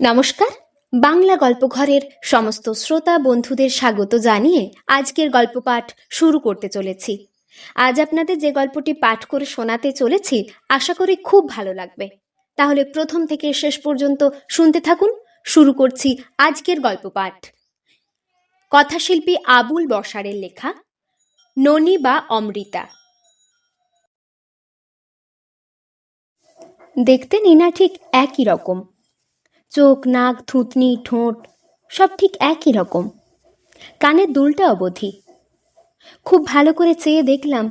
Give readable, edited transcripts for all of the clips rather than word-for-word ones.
নমস্কার। বাংলা গল্পঘরের সমস্ত শ্রোতা বন্ধুদের স্বাগত জানিয়ে আজকের গল্প পাঠ শুরু করতে চলেছি। আজ আপনাদের যে গল্পটি পাঠ করে শোনাতে চলেছি আশা করি খুব ভালো লাগবে। তাহলে প্রথম থেকে শেষ পর্যন্ত শুনতে থাকুন। শুরু করছি আজকের গল্প পাঠ। কথাশিল্পী আবুল বশারের লেখা ননি বা অমৃতা। দেখতে নিনা ঠিক একই রকম, চোখ, নাক, থুতনি, ঠোঁট সব ঠিক একই রকম। কানের দুলটা অবধি। খুব ভালো করে চেয়ে দেখলাম,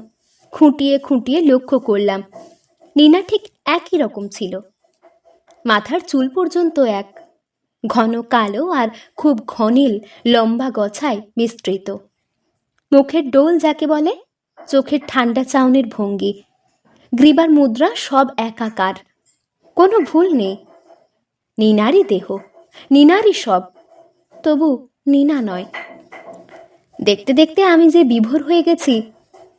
খুঁটিয়ে খুঁটিয়ে লক্ষ্য করলাম, নিনা ঠিক একই রকম ছিল। মাথার চুল পর্যন্ত এক, ঘন কালো আর খুব ঘনীল লম্বা গছায় বিস্তৃত। মুখের ডোল যাকে বলে, চোখের ঠান্ডা চাউনির ভঙ্গি, গ্রীবার মুদ্রা সব একাকার, কোনো ভুল নেই। নিনারই দেহ, নিনারই সব, তবু নিনা নয়। দেখতে দেখতে আমি যে বিভোর হয়ে গেছি,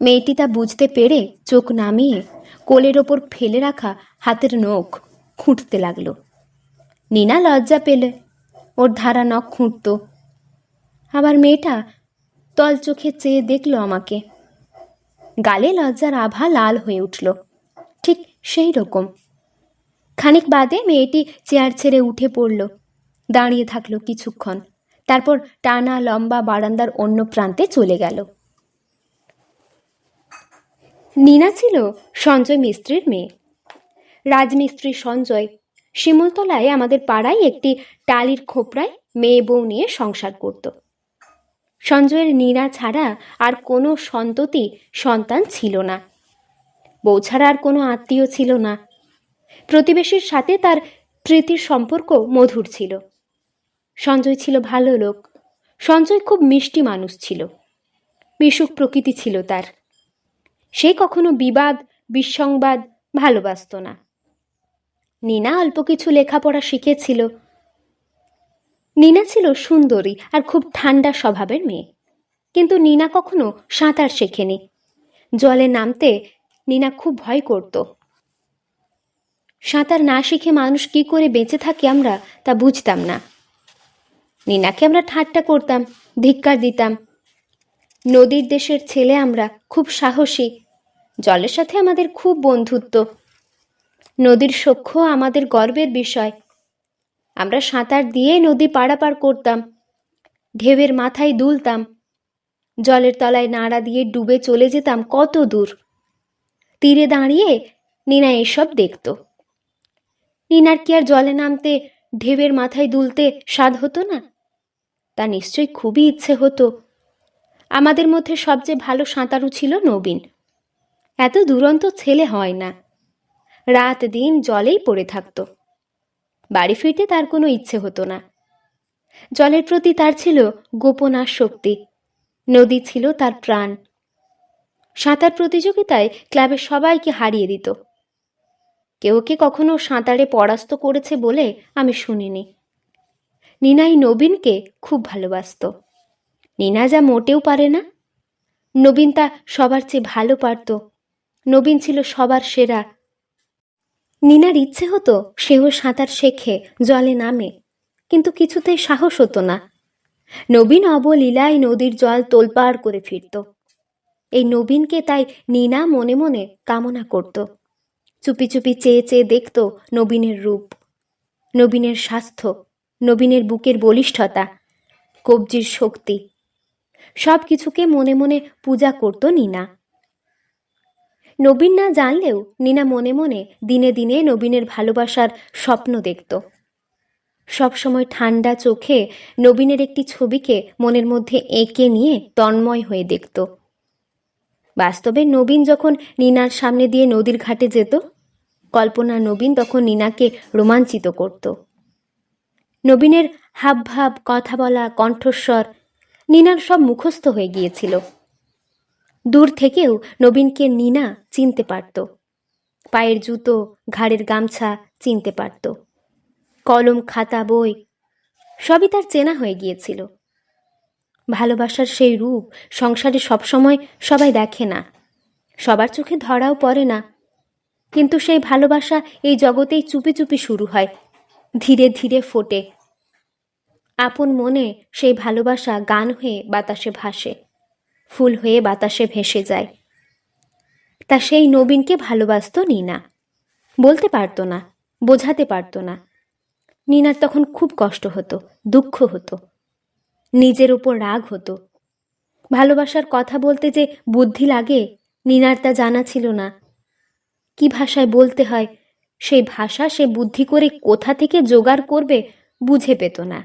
মেয়েটি তা বুঝতে পেরে চোখ নামিয়ে কোলের ওপর ফেলে রাখা হাতের নখ খুঁটতে লাগলো। নিনা লজ্জা পেলে ওর ধারা নখ খুঁটত। আবার মেয়েটা তল চোখে চেয়ে দেখলো আমাকে। গালে লজ্জার আভা লাল হয়ে উঠল, ঠিক সেই রকম। খানিক বাদে মেয়েটি চেয়ার ছেড়ে উঠে পড়ল, দাঁড়িয়ে থাকলো কিছুক্ষণ, তারপর টানা লম্বা বারান্দার অন্য প্রান্তে চলে গেল। নিনা ছিল সঞ্জয় মিস্ত্রির মেয়ে। রাজমিস্ত্রি সঞ্জয় শিমুলতলায় আমাদের পাড়ায় একটি টালির খোপড়ায় মেয়ে বউ নিয়ে সংসার করত। সঞ্জয়ের নিনা ছাড়া আর কোনো সন্ততি সন্তান ছিল না। বউ ছাড়া আর কোনো আত্মীয় ছিল না। প্রতিবেশীর সাথে তার প্রীতির সম্পর্ক মধুর ছিল। সঞ্জয় ছিল ভালো লোক। সঞ্জয় খুব মিষ্টি মানুষ ছিল, মিশুক প্রকৃতি ছিল তার। সে কখনো বিবাদ বিসংবাদ ভালোবাসত না। নিনা অল্প কিছু লেখাপড়া শিখেছিল। নিনা ছিল সুন্দরী আর খুব ঠান্ডা স্বভাবের মেয়ে, কিন্তু নিনা কখনো সাঁতার শেখেনি। জলে নামতে নিনা খুব ভয় করত। সাঁতার না শিখে মানুষ কি করে বেঁচে থাকে আমরা তা বুঝতাম না। নিনাকে আমরা ঠাট্টা করতাম, ধিক্কার দিতাম। নদীর দেশের ছেলে আমরা, খুব সাহসী, জলের সাথে আমাদের খুব বন্ধুত্ব। নদীর সখ্য আমাদের গর্বের বিষয়। আমরা সাঁতার দিয়ে নদী পারাপার করতাম, ঢেউয়ের মাথায় দুলতাম, জলের তলায় নাড়া দিয়ে ডুবে চলে যেতাম কত দূর। তীরে দাঁড়িয়ে নিনা এসব দেখত। নিনার কি আর জলে নামতে, ঢেউয়ের মাথায় দুলতে স্বাদ হতো না? তা নিশ্চয়ই খুবই ইচ্ছে হতো। আমাদের মধ্যে সবচেয়ে ভালো সাঁতারু ছিল নবীন। এত দুরন্ত ছেলে হয় না। রাত দিন জলেই পড়ে থাকত। বাড়ি ফিরতে তার কোনো ইচ্ছে হতো না। জলের প্রতি তার ছিল গোপন আসক্তি। নদী ছিল তার প্রাণ। সাঁতার প্রতিযোগিতায় ক্লাবের সবাইকে হারিয়ে দিত। কেউ কে কখনো সাঁতারে পরাস্ত করেছে বলে আমি শুনিনি। নিনাই নবীনকে খুব ভালোবাসত। নিনা যা মোটেও পারে না, নবীন তা সবার চেয়ে ভালো পারত। নবীন ছিল সবার সেরা। নিনার ইচ্ছে হতো সেও সাঁতার শেখে, জলে নামে, কিন্তু কিছুতেই সাহস হতো না। নবীন অবলীলায় নদীর জল তোলপাড় করে ফিরত। এই নবীনকে তাই নিনা মনে মনে কামনা করত। চুপি চুপি চেয়ে চেয়ে দেখত নবীনের রূপ, নবীনের স্বাস্থ্য, নবীনের বুকের বলিষ্ঠতা, কবজির শক্তি, সব কিছুকে মনে মনে পূজা করত নিনা। নবীন না জানলেও নিনা মনে মনে দিনে দিনে নবীনের ভালোবাসার স্বপ্ন দেখত। সবসময় ঠান্ডা চোখে নবীনের একটি ছবিকে মনের মধ্যে এঁকে নিয়ে তন্ময় হয়ে দেখত। বাস্তবে নবীন যখন নিনার সামনে দিয়ে নদীর ঘাটে যেত, কল্পনা নবীন তখন নিনাকে রোমাঞ্চিত করত। নবীনের হাবভাব, কথা বলা, কণ্ঠস্বর নিনার সব মুখস্থ হয়ে গিয়েছিল। দূর থেকেও নবীনকে নিনা চিনতে পারত। পায়ের জুতো, ঘাড়ের গামছা চিনতে পারত। কলম, খাতা, বই সবই তার চেনা হয়ে গিয়েছিল। ভালোবাসার সেই রূপ সংসারে সবসময় সবাই দেখে না, সবার চোখে ধরাও পড়ে না, কিন্তু সেই ভালোবাসা এই জগতেই চুপি চুপি শুরু হয়। ধীরে ধীরে ফোটে। আপন মনে সেই ভালোবাসা গান হয়ে বাতাসে ভাসে, ফুল হয়ে বাতাসে ভেসে যায়। তা সেই নবীনকে ভালোবাসত নীনা। বলতে পারতো না, বোঝাতে পারতো না। নীনার তখন খুব কষ্ট হতো, দুঃখ হতো, নিজের উপর রাগ হতো। ভালোবাসার কথা বলতে যে বুদ্ধি লাগে নীনার তা জানা ছিল না। কি ভাষায় বলতে হয় সেই ভাষা সে বুদ্ধি করে কোথা থেকে জোগাড় করবে বুঝে পেত না।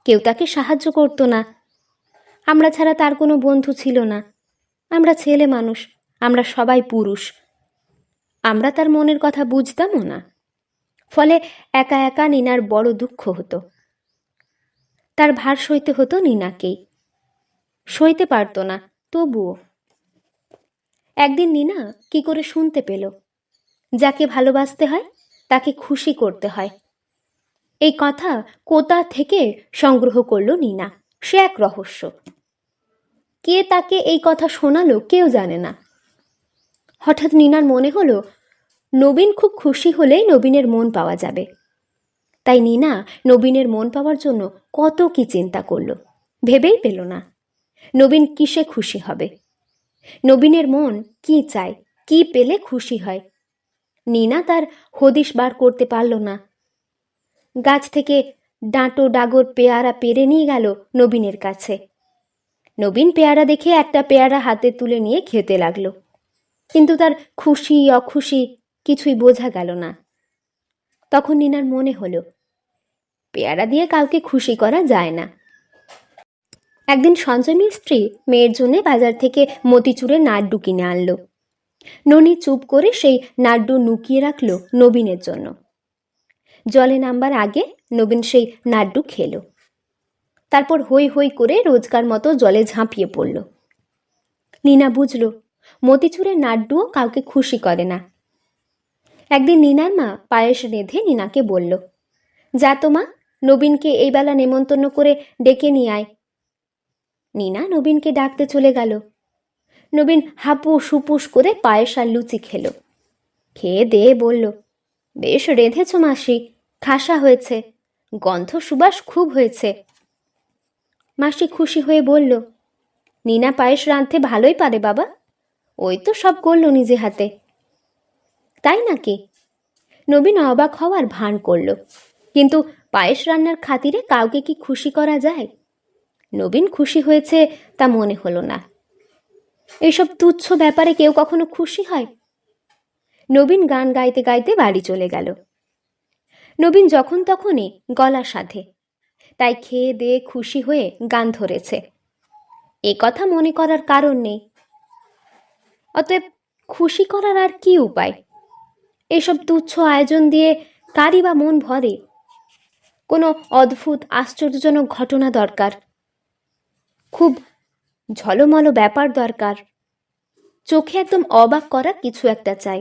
কেউ তাকে সাহায্য করতো না। আমরা ছাড়া তার কোনো বন্ধু ছিল না। আমরা ছেলে মানুষ, আমরা সবাই পুরুষ। আমরা তার মনের কথা বুঝতামও না। ফলে একা একা নীনার বড় দুঃখ হতো। তার ভার সইতে হতো নীনাকেই। সইতে পারতো না, তবুও। একদিন নীনা কি করে শুনতে পেল যাকে ভালোবাসতে হয় তাকে খুশি করতে হয়। এই কথা কোথা থেকে সংগ্রহ করলো নীনা, সে এক রহস্য। কে তাকে এই কথা শোনালো কেউ জানে না। হঠাৎ নীনার মনে হলো নবীন খুব খুশি হলেই নবীনের মন পাওয়া যাবে। তাই নীনা নবীনের মন পাওয়ার জন্য কত কি চিন্তা করলো, ভেবেই পেল না নবীন কিসে খুশি হবে, নবীনের মন কি চায়, কি পেলে খুশি হয়। নীনা তার হদিশ বার করতে পারল না। গাছ থেকে ডাঁটো ডাগর পেয়ারা পেরে নিয়ে গেল নবীনের কাছে। নবীন পেয়ারা দেখে একটা পেয়ারা হাতে তুলে নিয়ে খেতে লাগলো। কিন্তু তার খুশি অখুশি কিছুই বোঝা গেল না। তখন নীনার মনে হলো পেয়ারা দিয়ে কাউকে খুশি করা যায় না। একদিন সঞ্জয় মিস্ত্রি মেয়ের জন্য বাজার থেকে মতিচুরের নাড়্ডু কিনে আনলো। ননি চুপ করে সেই নাড়্ডু নুকিয়ে রাখলো নবীনের জন্য। জলে নামবার আগে নবীন সেই নাড়্ডু খেলো। তারপর হই হই করে রোজকার মতো জলে ঝাঁপিয়ে পড়ল। নীনা বুঝল মতিচুরের নাড়্ডুও কাউকে খুশি করে না। একদিন নীনার মা পায়েস রেঁধে নীনাকে বলল, যা তো মা, নবীনকে এই বেলা নেমন্তন্ন করে ডেকে নিয়ে আয়। নীনা নবীনকে ডাকতে চলে গেল। নবীন হাপুস হুপুস করে পায়েস আর লুচি খেলো। খেয়ে দিয়ে বলল, বেশ রেঁধেছ মাসি, খাসা হয়েছে, গন্ধ সুবাস খুব হয়েছে। মাসি খুশি হয়ে বলল, নীনা পায়েস রাঁধতে ভালোই পারে বাবা, ওই তো সব করলো নিজে হাতে। তাই নাকি? নবীন অবাক হওয়ার ভান করল, কিন্তু পায়েস রান্নার খাতিরে কাউকে কি খুশি করা যায়? নবীন খুশি হয়েছে তা মনে হলো না। এইসব তুচ্ছ ব্যাপারে কেউ কখনো খুশি হয়? নবীন গান গাইতে গাইতে বাড়ি চলে গেল। নবীন যখন তখনই গলা সাধে, তাই খেয়ে দিয়ে খুশি হয়ে গান ধরেছে, এ কথা মনে করার কারণ নেই। অতএব খুশি করার আর কি উপায়? এসব তুচ্ছ আয়োজন দিয়ে কারই বা মন ভরে? কোনো অদ্ভুত আশ্চর্যজনক ঘটনা দরকার, খুব ঝলমলো ব্যাপার দরকার, চোখে একদম অবাক করা কিছু একটা চাই।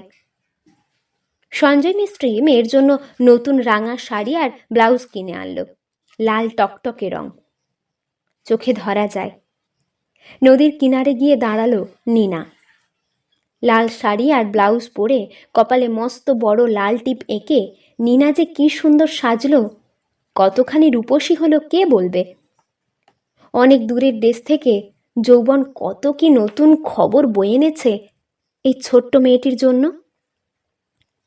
সঞ্জয় মিস্ত্রি মেয়ের জন্য নতুন রাঙা শাড়ি আর ব্লাউজ কিনে আনলো, লাল টকটকে রং, চোখে ধরা যায়। নদীর কিনারে গিয়ে দাঁড়ালো নীনা। লাল শাড়ি আর ব্লাউজ পরে কপালে মস্ত বড় লাল টিপ এঁকে নীনা যে কি সুন্দর সাজলো, কতখানি রূপসী হলো কে বলবে। অনেক দূরের দেশ থেকে যৌবন কত কি নতুন খবর বয়ে এনেছে এই ছোট্ট মেয়েটির জন্য।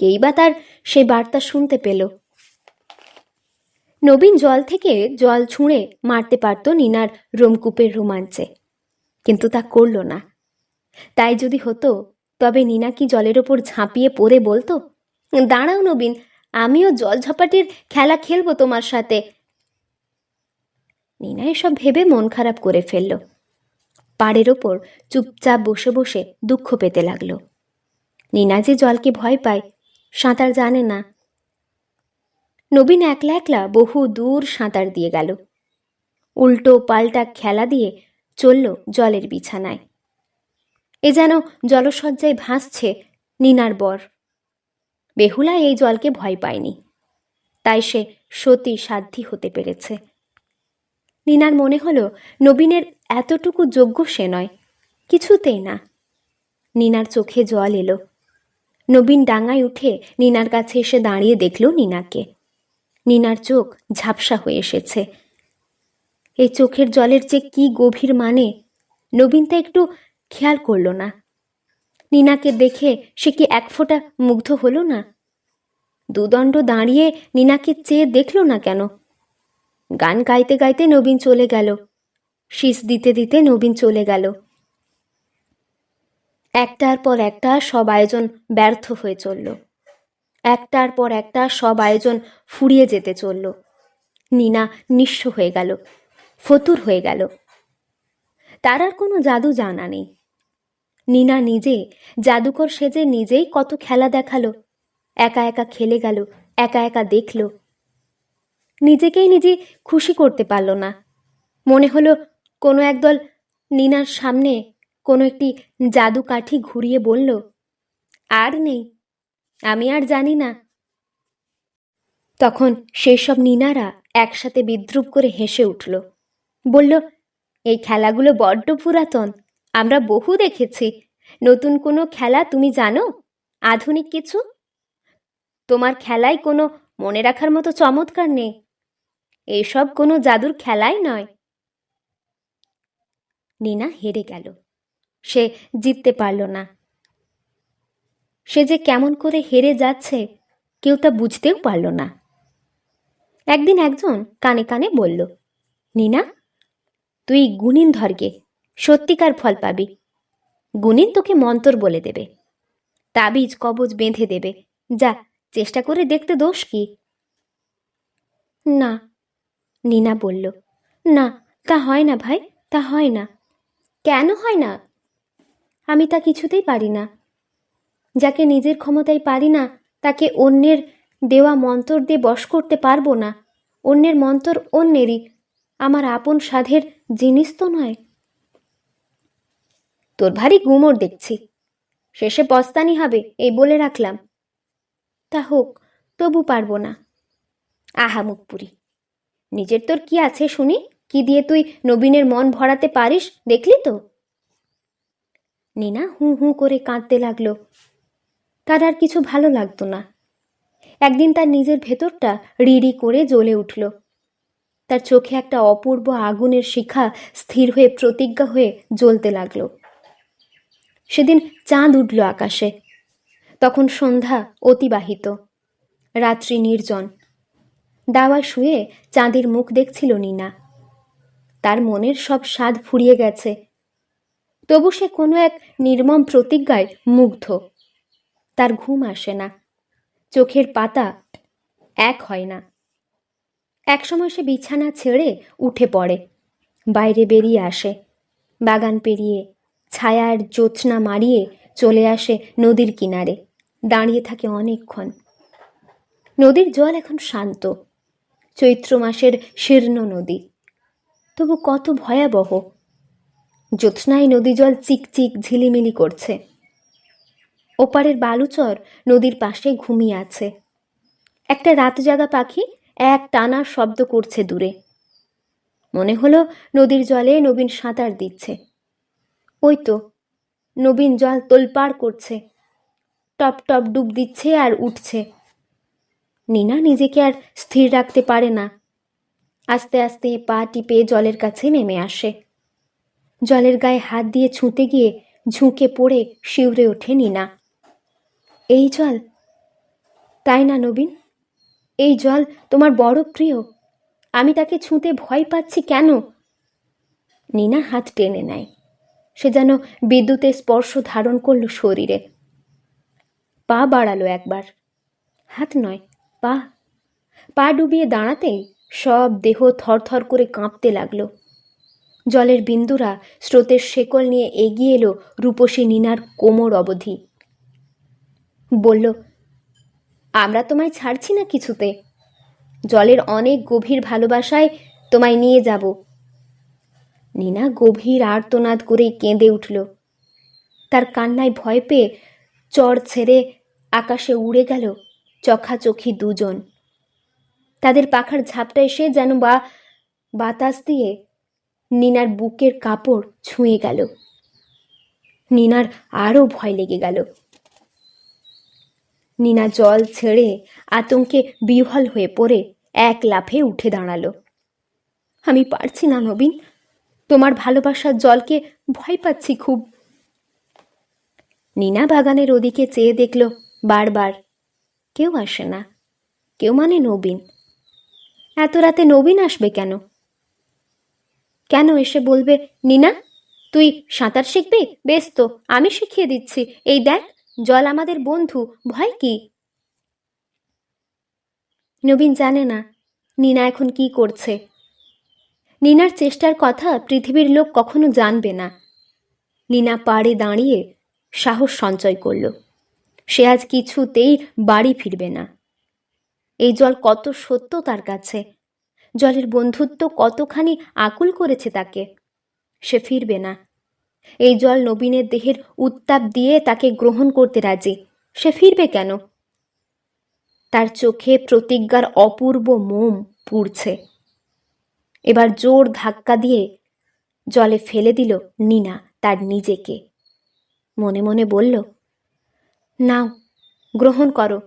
কেই বা তার সেই বার্তা শুনতে পেল। নবীন জল থেকে জল ছুঁড়ে মারতে পারত নীনার রোমকূপের রোমাঞ্চে, কিন্তু তা করল না। তাই যদি হতো তবে নীনা কি জলের ওপর ঝাঁপিয়ে পড়ে বলতো, দাঁড়াও নবীন, আমিও জল ঝাপাটির খেলা খেলবো তোমার সাথে। নীনা এসব ভেবে মন খারাপ করে ফেলল। পাড়ের ওপর চুপচাপ বসে বসে দুঃখ পেতে লাগলো। নীনা যে জলকে ভয় পায়, সাঁতার জানে না। নবীন একলা একলা বহু দূর সাঁতার দিয়ে গেল। উল্টো পাল্টা খেলা দিয়ে চলল জলের বিছানায়। এ যেন জলশয্যায় ভাসছে নীনার বর। বেহুলা এই জলকে ভয় পায়নি, তাই সে সতী সাধ্যী হতে পেরেছে। নীনার মনে হলো নবীনের এতটুকু যোগ্য সে নয়, কিছুতেই না। নীনার চোখে জল এলো। নবীন ডাঙায় উঠে নীনার কাছে এসে দাঁড়িয়ে দেখল নীনাকে। নিনার চোখ ঝাপসা হয়ে এসেছে। এই চোখের জলের যে কি গভীর মানে নবীন তা একটু খেয়াল করল না। নিনাকে দেখে সে কি এক ফোঁটা মুগ্ধ হলো না? দুদণ্ড দাঁড়িয়ে নিনাকে চেয়ে দেখল না কেন? গান গাইতে গাইতে নবীন চলে গেল, শীষ দিতে দিতে নবীন চলে গেল। একটার পর একটা সব আয়োজন ব্যর্থ হয়ে চলল। একটার পর একটা সব আয়োজন ফুরিয়ে যেতে চলল। নিনা নিঃস্ব হয়ে গেল, ফতুর হয়ে গেল। তার আর কোনো জাদু জানা নেই। নিনা নিজে জাদুকর সেজে নিজেই কত খেলা দেখালো, একা একা খেলে গেল, একা একা দেখল। নিজেকেই নিজে খুশি করতে পারল না। মনে হলো কোনো একদল নিনার সামনে কোনো একটি জাদু কাঠি ঘুরিয়ে বলল, আর নেই, আমি আর জানি না। তখন সেই সব নিনারা একসাথে বিদ্রূপ করে হেসে উঠল, বলল, এই খেলাগুলো বড্ড পুরাতন, আমরা বহু দেখেছি। নতুন কোনো খেলা তুমি জানো? আধুনিক কিছু? তোমার খেলায় কোনো মনে রাখার মতো চমৎকার নেই। এসব কোনো জাদুর খেলাই নয়। নিনা হেরে গেল। সে জিততে পারল না। সে যে কেমন করে হেরে যাচ্ছে কেউ তা বুঝতেও পারল না। একদিন একজন কানে কানে বলল, নিনা, তুই গুণিন ধরগে, সত্যিকার ফল পাবি। গুণিন তোকে মন্তর বলে দেবে, তাবিজ কবজ বেঁধে দেবে। যা, চেষ্টা করে দেখতে দোষ কি? না, নিনা বলল, না, তা হয় না ভাই, তা হয় না। কেন হয় না? আমি তা কিছুতেই পারি না। যাকে নিজের ক্ষমতায় পারি না তাকে অন্যের দেওয়া মন্তর দিয়ে বশ করতে পারবো না। অন্যের মন্তর অন্যেরই, আমার আপন সাধের জিনিস তো নয়। তোর ভারী গুমর দেখছি, শেষে পস্তানি হবে এই বলে রাখলাম। তা হোক, তবু পারবো না। আহা মুখপুরি, নিজের তোর কি আছে শুনি? কি দিয়ে তুই নবীনের মন ভরাতে পারিস দেখলি তো? নিনা হু হু করে কাঁদতে লাগলো। তার আর কিছু ভালো লাগতো না। একদিন তার নিজের ভেতরটা রিড়ি করে জ্বলে উঠল। তার চোখে একটা অপূর্ব আগুনের শিখা স্থির হয়ে প্রতিজ্ঞা হয়ে জ্বলতে লাগলো। সেদিন চাঁদ উঠল আকাশে। তখন সন্ধ্যা অতিবাহিত, রাত্রি নির্জন। দাওয়ায় শুয়ে চাঁদের মুখ দেখছিল নিনা। তার মনের সব স্বাদ ফুরিয়ে গেছে, তবু সে কোনো এক নির্মম প্রতিজ্ঞায় মুগ্ধ। তার ঘুম আসে না, চোখের পাতা এক হয় না। একসময় সে বিছানা ছেড়ে উঠে পড়ে, বাইরে বেরিয়ে আসে, বাগান পেরিয়ে ছায়ার জ্যোৎস্না মারিয়ে চলে আসে নদীর কিনারে, দাঁড়িয়ে থাকে অনেকক্ষণ। নদীর জল এখন শান্ত, চৈত্র মাসের শীর্ণ নদী, তবু কত ভয়াবহ। জ্যোৎস্নায় নদী জল চিকচিক ঝিলিমিলি করছে। ওপারের বালুচর নদীর পাশে ঘুমিয়ে আছে। একটা রাত জাগা পাখি এক টানা শব্দ করছে দূরে। মনে হলো নদীর জলে নবীন সাঁতার দিচ্ছে। ওই তো নবীন জল তোলপাড় করছে, টপ টপ ডুব দিচ্ছে আর উঠছে। নিনা নিজেকে আর স্থির রাখতে পারে না। আস্তে আস্তে পা টিপে জলের কাছে নেমে আসে। জলের গায়ে হাত দিয়ে ছুঁতে গিয়ে ঝুঁকে পড়ে শিউরে ওঠে নিনা। এই জল? তাই না নবীন? এই জল তোমার বড় প্রিয়, আমি তাকে ছুঁতে ভয় পাচ্ছি কেন? নিনা হাত টেনে নেয়। সে যেন বিদ্যুতের স্পর্শ ধারণ করল শরীরে। পা বাড়ালো একবার, হাত নয়, পা। পা ডুবিয়ে দাঁড়াতেই সব দেহ থরথর করে কাঁপতে লাগলো। জলের বিন্দুরা স্রোতের শেকল নিয়ে এগিয়ে এলো রূপসী নিনার কোমর অবধি। বলল, আমরা তোমায় ছাড়ছি না কিছুতে। জলের অনেক গভীর ভালোবাসায় তোমায় নিয়ে যাব। নিনা গভীর আর্তনাদ করে কেঁদে উঠল। তার কান্নায় ভয় পেয়ে চড় ছেড়ে আকাশে উড়ে গেল চোখাচোখি দুজন। তাদের পাখার ঝাপটা এসে যেন বাতাস দিয়ে নিনার বুকের কাপড় ছুঁয়ে গেল। নিনার আরও ভয় লেগে গেল। নিনা জল ছেড়ে আতঙ্কে বিহ্বল হয়ে পড়ে এক লাফে উঠে দাঁড়ালো। আমি পারছি না নবীন, তোমার ভালোবাসার জলকে ভয় পাচ্ছি খুব। নীনা বাগানের ওদিকে চেয়ে দেখল বারবার, কেউ আসে না। কেউ মানে নবীন। এত রাতে নবীন আসবে কেন? কেন এসে বলবে, নীনা তুই সাঁতার শিখবি? বেশ তো, আমি শিখিয়ে দিচ্ছি, এই দেখ জল আমাদের বন্ধু, ভয় কি? নবীন জানে না নীনা এখন কি করছে। নীনার চেষ্টার কথা পৃথিবীর লোক কখনো জানবে না। নীনা পাড়ে দাঁড়িয়ে সাহস সঞ্চয় করল। সে আজ কিছুতেই বাড়ি ফিরবে না। এই জল কত সত্য তার কাছে, জলের বন্ধুত্ব কতখানি আকুল করেছে তাকে। সে ফিরবে না। এই জল নবীনের দেহের উত্তাপ দিয়ে তাকে গ্রহণ করতে রাজি। সে ফিরবে কেন? তার চোখে প্রতিজ্ঞার অপূর্ব মোম পুড়ছে। এবার জোর ধাক্কা দিয়ে জলে ফেলে দিল নীনা তার নিজেকে। মনে মনে বলল, নাও, গ্রহণ করো।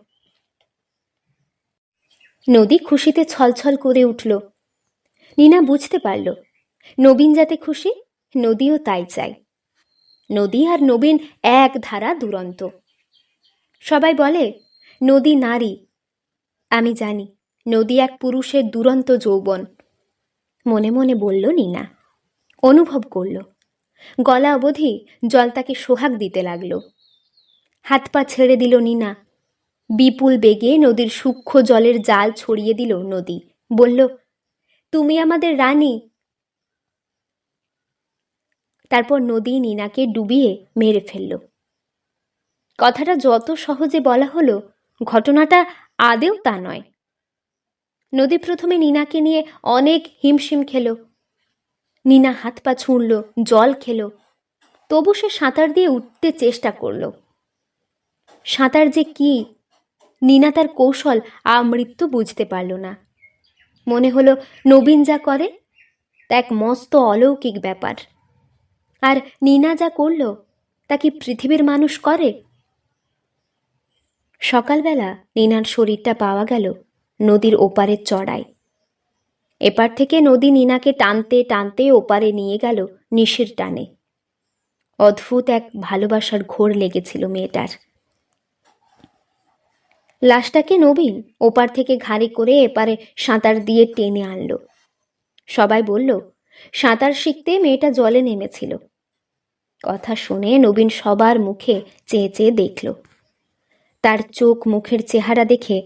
নদী খুশিতে ছলছল করে উঠল। নীনা বুঝতে পারল নবীন যাতে খুশি, নদীও তাই চায়। নদী আর নবীন এক ধারা দুরন্ত। সবাই বলে নদী নারী। আমি জানি নদী এক পুরুষের দুরন্ত যৌবন। মনে মনে বলল নীনা। অনুভব করল গলা অবধি জল তাকে সোহাগ দিতে লাগলো। হাত পা ছেড়ে দিল নীনা। বিপুল বেগে নদীর সূক্ষ্ম জলের জাল ছড়িয়ে দিল নদী। বলল, তুমি আমাদের রানী। তারপর নদী নীনাকে ডুবিয়ে মেরে ফেলল। কথাটা যত সহজে বলা হলো, ঘটনাটা আদেও তা নয়। নদী প্রথমে নীনাকে নিয়ে অনেক হিমশিম খেল। নীনা হাত পা ছুঁড়ল, জল খেল, তবু সে সাঁতার দিয়ে উঠতে চেষ্টা করল। সাঁতার যে কি, নীনা তার কৌশল আমৃত্যু বুঝতে পারল না। মনে হলো নবীন যা করে তা এক মস্ত অলৌকিক ব্যাপার, আর নীনা যা করল তা কি পৃথিবীর মানুষ করে? সকালবেলা নীনার শরীরটা পাওয়া গেল নদীর ওপারের চড়ায়। এপার থেকে নদী নীনাকে টানতে টানতে ওপারে নিয়ে গেল নিশির টানে। অদ্ভুত এক ভালোবাসার ঘোর লেগেছিল মেয়েটার। লাশটাকে নবীন ওপার থেকে ঘাড়ে করে এপারে সাঁতার দিয়ে টেনে আনলো। সবাই বলল সাঁতার শিখতে মেয়েটা জলে নেমেছিল। কথা শুনে নবীন সবার মুখে চেয়ে চেয়ে দেখল। তার চোখ মুখের চেহারা দেখে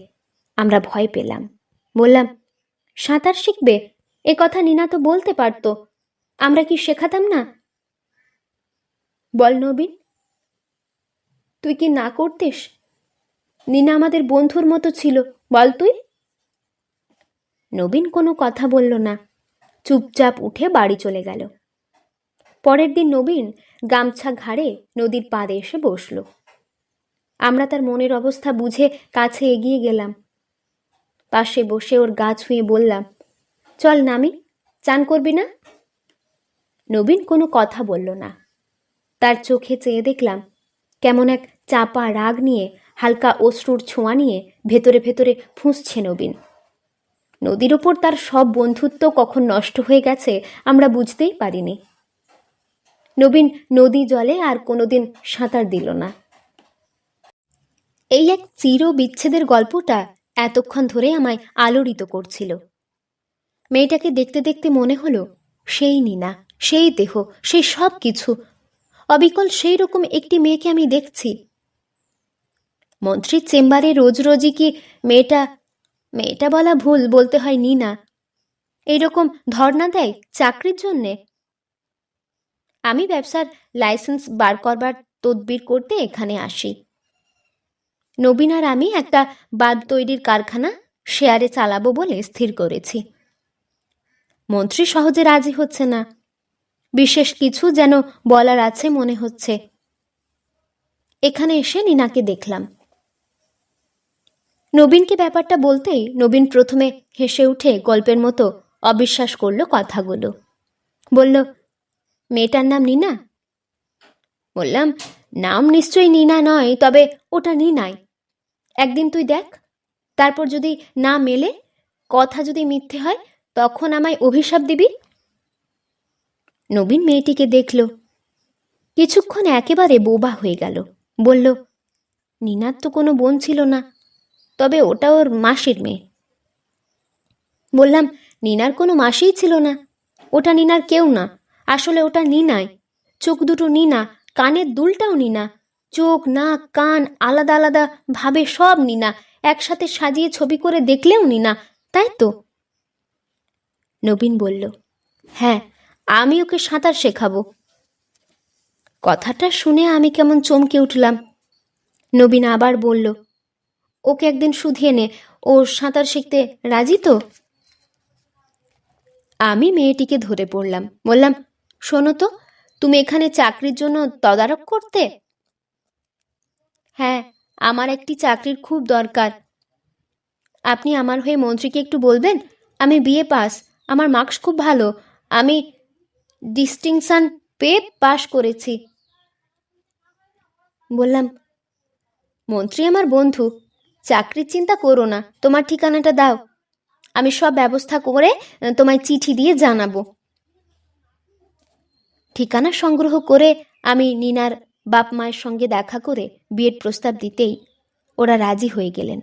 আমরা ভয় পেলাম। বললাম, সাঁতার শিখবে? এ কথা নীনা তো বলতে পারতো, আমরা কি শেখাতাম না? বল নবীন, তুই কি না করতিস? নীনা আমাদের বন্ধুর মতো ছিল, বল তুই। নবীন কোনো কথা বলল না, চুপচাপ উঠে বাড়ি চলে গেল। পরের দিন নবীন গামছা ঘাড়ে নদীর পাড়ে এসে বসল। আমরা তার মনের অবস্থা বুঝে কাছে এগিয়ে গেলাম। পাশে বসে ওর গা ছুঁয়ে বললাম, চল নামি, চান করবি না? নবীন কোনো কথা বলল না। তার চোখে চেয়ে দেখলাম কেমন এক চাপা রাগ নিয়ে, হালকা অশ্রুর ছোঁয়া নিয়ে ভেতরে ভেতরে ফুঁসছে নবীন। নদীর ওপর তার সব বন্ধুত্ব কখন নষ্ট হয়ে গেছে আমরা বুঝতেই পারিনি। নবীন নদী জলে আর কোনোদিন সাঁতার দিল না। এই এক চির বিচ্ছেদের গল্পটা এতক্ষণ ধরে আমায় আলোড়িত করছিল। মেয়েটাকে দেখতে দেখতে মনে হলো সেই নীনা, সেই দেহ, সেই সব কিছু, অবিকল সেই রকম একটি মেয়েকে আমি দেখছি। মন্ত্রীর চেম্বারে রোজ রোজই কি মেয়েটা বলা ভুল, বলতে হয় নীনা, এইরকম ধর্ণা দেয় চাকরির জন্যে? আমি ব্যবসার লাইসেন্স বার করবার তদবির করতে এখানে আসি। নবীন আর আমি একটা বাঁধ তৈরির কারখানা শেয়ারে চালাবো বলে স্থির করেছি। মন্ত্রী সহজে রাজি হচ্ছে না, বিশেষ কিছু যেন বলার আছে মনে হচ্ছে। এখানে এসে নীনাকে দেখলাম। নবীনকে ব্যাপারটা বলতেই নবীন প্রথমে হেসে উঠে গল্পের মতো অবিশ্বাস করলো কথাগুলো। বলল, মেয়েটার নাম নীনা? বললাম, নাম নিশ্চয়ই নীনা নয়, তবে ওটা নীনাই। একদিন তুই দেখ, তারপর যদি না মেলে কথা যদি মিথ্যে হয় তখন আমায় অভিশাপ দিবি। নবীন মেয়েটিকে দেখল, কিছুক্ষণ একেবারে বোবা হয়ে গেল। বলল, নিনার তো কোনো বোন ছিল না, তবে ওটা ওর মাসির মেয়ে। বললাম, নিনার কোনো মাসিই ছিল না, ওটা নিনার কেউ না, আসলে ওটা নিনাই। চোখ দুটো নিনা, কানের দুলটাও নিনা, চোখ নাক কান আলাদা আলাদা ভাবে সব নিনা, একসাথে সাজিয়ে ছবি করে দেখলেও নিনা, তাই তো? নবীন বলল, হ্যাঁ, আমি ওকে সাঁতার শেখাবো। কথাটা শুনে আমি কেমন চমকে উঠলাম। নবীন আবার বলল, ওকে একদিন শুধিয়ে নে, ও সাঁতার শিখতে রাজি তো? আমি মেয়েটিকে ধরে পড়লাম। বললাম, শোনো তো, তুমি এখানে চাকরির জন্য তদারক করতে? হ্যাঁ, আমার একটি চাকরির খুব দরকার। আপনি আমার হয়ে মন্ত্রীকে একটু বলবেন? আমি বিএ পাস, আমার মার্কস খুব ভালো, আমি ডিস্টিংশন পেয়ে পাশ করেছি। বললাম, মন্ত্রী আমার বন্ধু, চাকরির চিন্তা করো না, তোমার ঠিকানাটা দাও, আমি সব ব্যবস্থা করে তোমায় চিঠি দিয়ে জানাবো। ঠিকানা সংগ্রহ করে আমি নিনার বাপ মায়ের সঙ্গে দেখা করে বিয়ের প্রস্তাব দিতেই ওরা রাজি হয়ে গেলেন।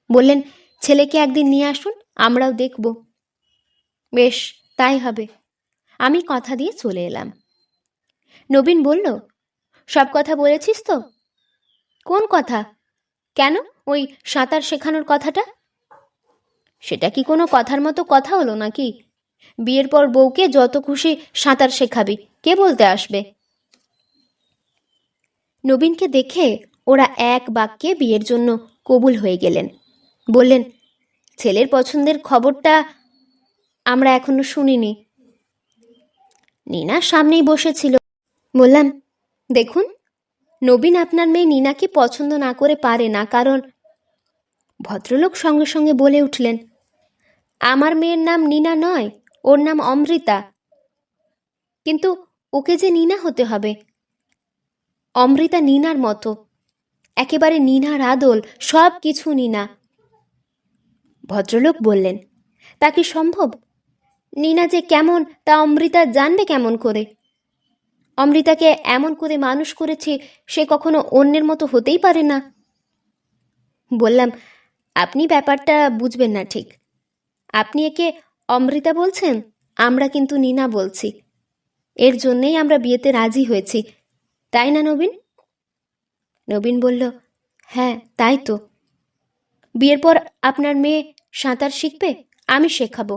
বললেন, ছেলেকে একদিন নিয়ে আসুন, আমরাও দেখব। বেশ, তাই হবে। আমি কথা দিয়ে চলে এলাম। নবীন বলল, সব কথা বলেছিস তো? কোন কথা? কেন, ওই সাঁতার শেখানোর কথাটা? সেটা কি কোনো কথার মতো কথা হলো নাকি? বিয়ের পর বউকে যত খুশি সাঁতার শেখাবি, কে বলতে আসবে? নবীনকে দেখে ওরা এক বাক্যে বিয়ের জন্য কবুল হয়ে গেলেন। বললেন, ছেলের পছন্দের খবরটা আমরা এখনো শুনিনি। নিনা সামনেই বসেছিল। বললাম, দেখুন, নবীন আপনার মেয়ে নিনাকে পছন্দ না করে পারে না, কারণ... ভদ্রলোক সঙ্গে সঙ্গে বলে উঠলেন, আমার মেয়ের নাম নিনা নয়, ওর নাম অমৃতা। কিন্তু ওকে যে নিনা হতে হবে। অমৃতা নিনার মতো, একেবারে নিনার আদল, সব কিছু নিনা। ভদ্রলোক বললেন, তা কি সম্ভব? নিনা যে কেমন তা অমৃতা জানবে কেমন করে? অমৃতাকে এমন করে মানুষ করেছি, সে কখনো অন্যের মতো হতেই পারে না। বললাম, আপনি ব্যাপারটা বুঝবেন না ঠিক। আপনি একে অমৃতা বলছেন, আমরা কিন্তু নিনা বলছি। এর জন্যেই আমরা বিয়েতে রাজি হয়েছি, তাই না নবীন? নবীন বলল, হ্যাঁ, তাই তো। বিয়ের পর আপনার মেয়ে সাঁতার শিখবে, আমি শেখাবো।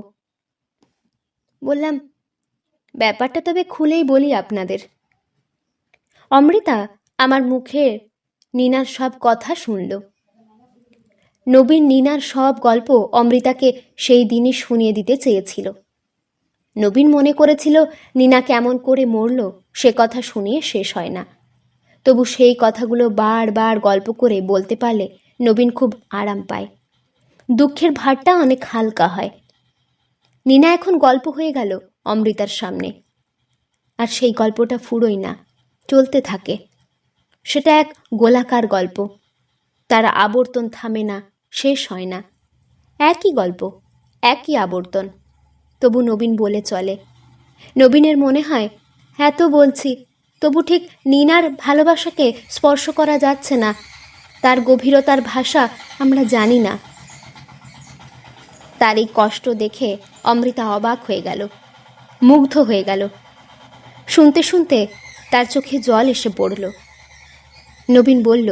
বললাম, ব্যাপারটা তবে খুলেই বলি আপনাদের। অমৃতা আমার মুখে নিনার সব কথা শুনল। নবীন নিনার সব গল্প অমৃতাকে সেই দিনই শুনিয়ে দিতে চেয়েছিল। নবীন মনে করেছিল নিনা কেমন করে মরল সে কথা শুনিয়ে শেষ হয় না। তবু সেই কথাগুলো বারবার গল্প করে বলতে পারলে নবীন খুব আরাম পায়, দুঃখের ভারটা অনেক হালকা হয়। নিনা এখন গল্প হয়ে গেল অমৃতার সামনে, আর সেই গল্পটা ফুরোয় না, চলতে থাকে। সেটা এক গোলাকার গল্প, তার আবর্তন থামে না, শেষ হয় না। একই গল্প, একই আবর্তন, তবু নবীন বলে চলে। নবীনের মনে হয়, হ্যাঁ তো বলছি, তবু ঠিক নিনার ভালোবাসাকে স্পর্শ করা যাচ্ছে না, তার গভীরতার ভাষা আমরা জানি না। তার এই কষ্ট দেখে অমৃতা অবাক হয়ে গেল, মুগ্ধ হয়ে গেল। শুনতে শুনতে তার চোখে জল এসে পড়ল। নবীন বলল,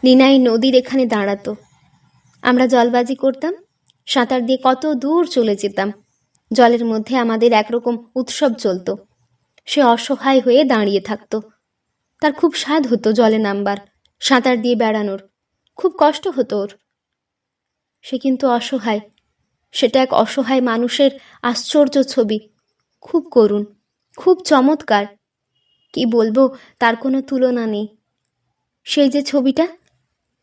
নিনাই নদীর এখানে দাঁড়াতো, আমরা জলবাজি করতাম, সাঁতার দিয়ে কত দূর চলে যেতাম। জলের মধ্যে আমাদের একরকম উৎসব চলত। সে অসহায় হয়ে দাঁড়িয়ে থাকত। তার খুব স্বাদ হতো জলে নামবার, সাঁতার দিয়ে বেড়ানোর, খুব কষ্ট হতো ওর। সে কিন্তু অসহায়, সেটা এক অসহায় মানুষের আশ্চর্য ছবি, খুব করুণ, খুব চমৎকার। কি বলবো, তার কোনো তুলনা নেই। সেই যে ছবিটা,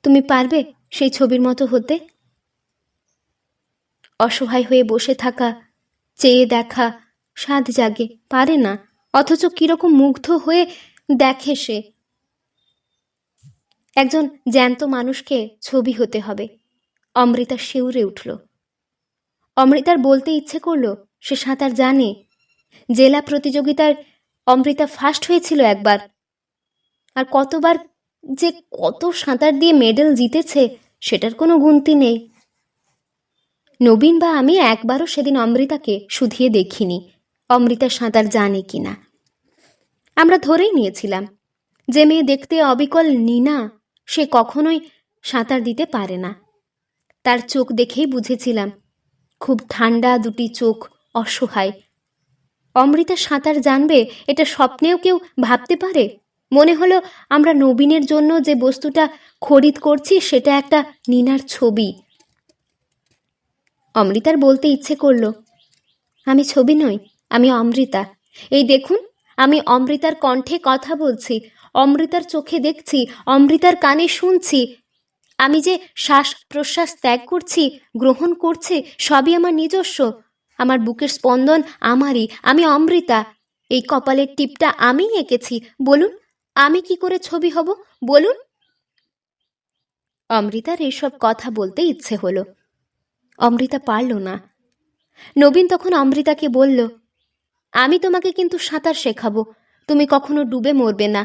তুমি পারবে সেই ছবির মতো হতে? অসহায় হয়ে বসে থাকা, চেয়ে দেখা, স্বাদ জাগে, পারে না, অথচ কিরকম মুগ্ধ হয়ে দেখে সে। একজন জ্যান্ত মানুষকে ছবি হতে হবে। অমৃতা শিউরে উঠল। অমৃতার বলতে ইচ্ছে করলো সে সাঁতার জানে। জেলা প্রতিযোগিতায় অমৃতা ফার্স্ট হয়েছিল একবার, আর কতবার যে কত সাঁতার দিয়ে মেডেল জিতেছে সেটার কোনো গুনতি নেই। নবীন বা আমি একবারও সেদিন অমৃতাকে শুধিয়ে দেখিনি অমৃতা সাঁতার জানে কিনা। আমরা ধরেই নিয়েছিলাম যে মেয়ে দেখতে অবিকল নীনা সে কখনোই সাঁতার দিতে পারে না। তার চোখ দেখেই বুঝেছিলাম, খুব ঠান্ডা দুটি চোখ, অসহায়। অমৃতা সাঁতার জানবে এটা স্বপ্নেও কেউ ভাবতে পারে? মনে হলো আমরা নবীনের জন্য যে বস্তুটা খরিদ করছি সেটা একটা নীনার ছবি। অমৃতার বলতে ইচ্ছে করলো, আমি ছবি নই, আমি অমৃতা। এই দেখুন, আমি অমৃতার কণ্ঠে কথা বলছি, অমৃতার চোখে দেখছি, অমৃতার কানে শুনছি। আমি যে শ্বাস প্রশ্বাস ত্যাগ করছি, গ্রহণ করছি, সবই আমার নিজস্ব। আমার বুকের স্পন্দন আমারই, আমি অমৃতা। এই কপালের টিপটা আমিই এঁকেছি। বলুন, আমি কি করে ছবি হব বলুন? অমৃতার এইসব কথা বলতে ইচ্ছে হলো, অমৃতা পারল না। নবীন তখন অমৃতাকে বলল, আমি তোমাকে কিন্তু সাঁতার শেখাবো, তুমি কখনো ডুবে মরবে না।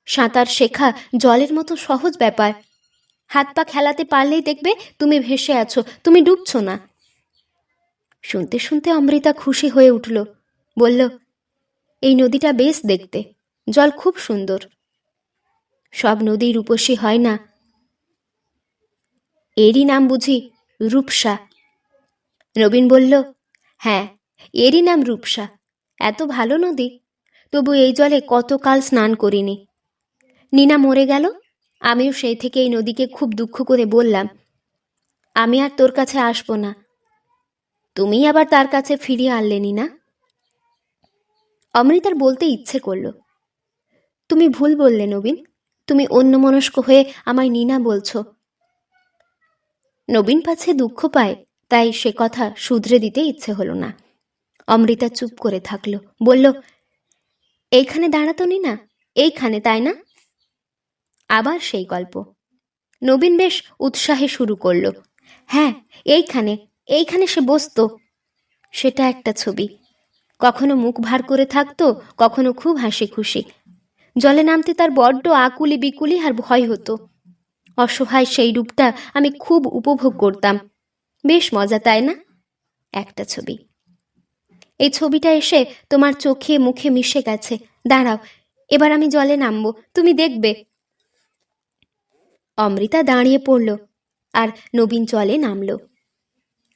সাঁতার শেখা জলের মতো সহজ ব্যাপার। হাত পা খেলাতে পারলেই দেখবে তুমি ভেসে আছো, তুমি ডুবছো না। শুনতে শুনতে অমৃতা খুশি হয়ে উঠল, বলল, এই নদীটা বেশ দেখতে, জল খুব সুন্দর। সব নদী রূপসী হয় না। এরই নাম বুঝি রূপসা? নবীন বলল, হ্যাঁ, এরই নাম রূপসা। এত ভালো নদী, তবু এই জলে কতকাল স্নান করিনি। নীনা মরে গেল, আমিও সেই থেকে এই নদীকে খুব দুঃখ করে বললাম, আমি আর তোর কাছে আসবো না। তুমি আবার তার কাছে ফিরিয়ে আনলে নীনা। অমৃতার বলতে ইচ্ছে করল, তুমি ভুল বললে নবীন, তুমি অন্যমনস্ক হয়ে আমায় নীনা বলছো। নবীন পাছে দুঃখ পায়, তাই সে কথা শুধরে দিতে ইচ্ছে হলো না। অমৃতা চুপ করে থাকলো, বলল, এইখানে দাঁড়াতো নীনা, এইখানে, তাই না? আবার সেই গল্প। নবীন বেশ উৎসাহে শুরু করলো, হ্যাঁ, এইখানে, এইখানে সে বসতো। সেটা একটা ছবি। কখনো মুখ ভার করে থাকতো, কখনো খুব হাসি খুশি। জলে নামতে তার বড্ড আকুলি বিকুলি আর ভয় হতো। অসহায় সেই রূপটা আমি খুব উপভোগ করতাম। বেশ মজা, তাই না? একটা ছবি। এই ছবিটা এসে তোমার চোখে মুখে মিশে গেছে। দাঁড়াও, এবার আমি জলে নামবো, তুমি দেখবে। অমৃতা দাঁড়িয়ে পড়ল, আর নবীন জলে নামল।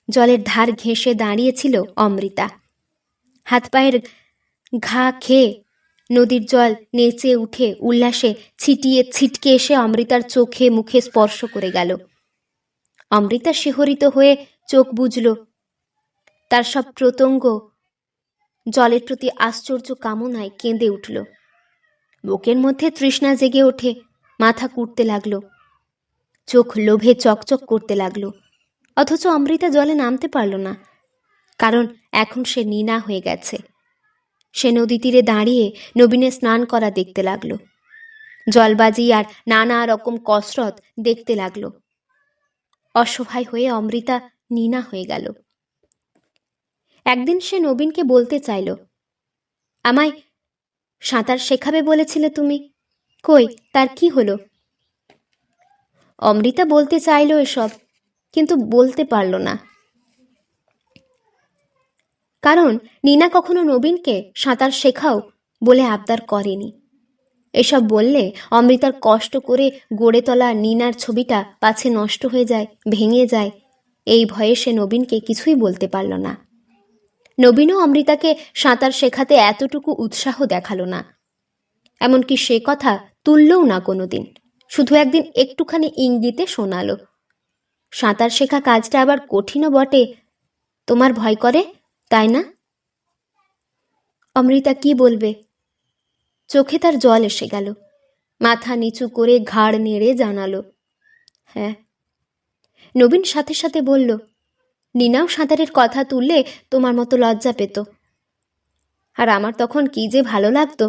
জলের ধার ঘেঁষে দাঁড়িয়েছিল অমৃতা। হাত পায়ের ঘা খেয়ে নদীর জল নেচে উঠে উল্লাসে ছিটিয়ে ছিটকে এসে অমৃতার চোখে মুখে স্পর্শ করে গেল। অমৃতা শিহরিত হয়ে চোখ বুজল। তার সব প্রত্যঙ্গ জলের প্রতি আশ্চর্য কামনায় কেঁদে উঠল। বুকের মধ্যে তৃষ্ণা জেগে ওঠে, মাথা কুটতে লাগলো, চোখ লোভে চকচক করতে লাগলো। অথচ অমৃতা জলে নামতে পারল না, কারণ এখন সে নীনা হয়ে গেছে। সে নদী তীরে দাঁড়িয়ে নবীনের স্নান করা দেখতে লাগলো, জলবাজি আর নানা রকম কসরত দেখতে লাগলো। অসহায় হয়ে অমৃতা নীনা হয়ে গেল। একদিন সে নবীনকে বলতে চাইল, আমায় সাঁতার শেখাবে বলেছিলে তুমি, কই তার কি হলো? অমৃতা বলতে চাইল এসব, কিন্তু বলতে পারল না, কারণ নীনা কখনো নবীনকে সাঁতার শেখাও বলে আবদার করেনি। এসব বললে অমৃতার কষ্ট করে গড়ে তোলা নীনার ছবিটা পাছে নষ্ট হয়ে যায়, ভেঙে যায়, এই ভয়ে সে নবীনকে কিছুই বলতে পারল না। নবীনও অমৃতাকে সাঁতার শেখাতে এতটুকু উৎসাহ দেখালো না, এমনকি সে কথা তুললেও না কোনোদিন। শুধু একদিন একটুখানি ইঙ্গিতে শোনালো, সাঁতার শেখা কাজটা আবার কঠিনও বটে, তোমার ভয় করে, তাই না? অমৃতা কি বলবে? চোখে তার জল এসে গেল, মাথা নিচু করে ঘাড় নেড়ে জানালো, হ্যাঁ। নবীন সাথে সাথে বলল, নীনাও সাঁতারের কথা তুললে তোমার মতো লজ্জা পেত, আর আমার তখন কি যে ভালো লাগতো,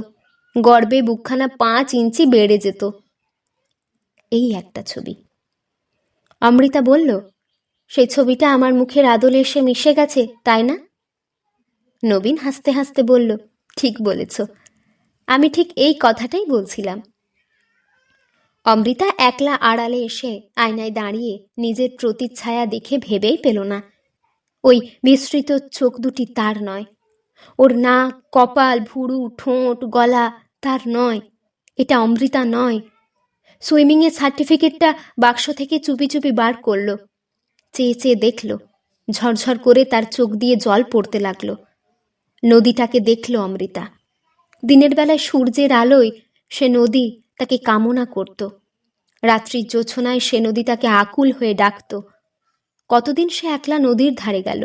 গর্বে বুকখানা 5 ইঞ্চি বেড়ে যেত। এই একটা ছবি। অমৃতা বলল, সেই ছবিটা আমার মুখের আদলে এসে মিশে গেছে, তাই না? নবীন হাসতে হাসতে বলল, ঠিক বলেছ, আমি ঠিক এই কথাটাই বলছিলাম। অমৃতা একলা আড়ালে এসে আয়নায় দাঁড়িয়ে নিজের প্রতিচ্ছায়া দেখে ভেবেই পেল না ওই বিস্তৃত চোখ দুটি তার নয়, ওর নাক, কপাল, ভুরু, ঠোঁট, গলা তার নয়, এটা অমৃতা নয়। সুইমিংয়ের সার্টিফিকেটটা বাক্স থেকে চুপি চুপি বার করল, চেয়ে চেয়ে দেখল, ঝরঝর করে তার চোখ দিয়ে জল পড়তে লাগলো। নদীটাকে দেখল অমৃতা। দিনের বেলায় সূর্যের আলোয় সে নদী তাকে কামনা করত, রাত্রির জোছনায় সে নদী তাকে আকুল হয়ে ডাকত। কতদিন সে একলা নদীর ধারে গেল,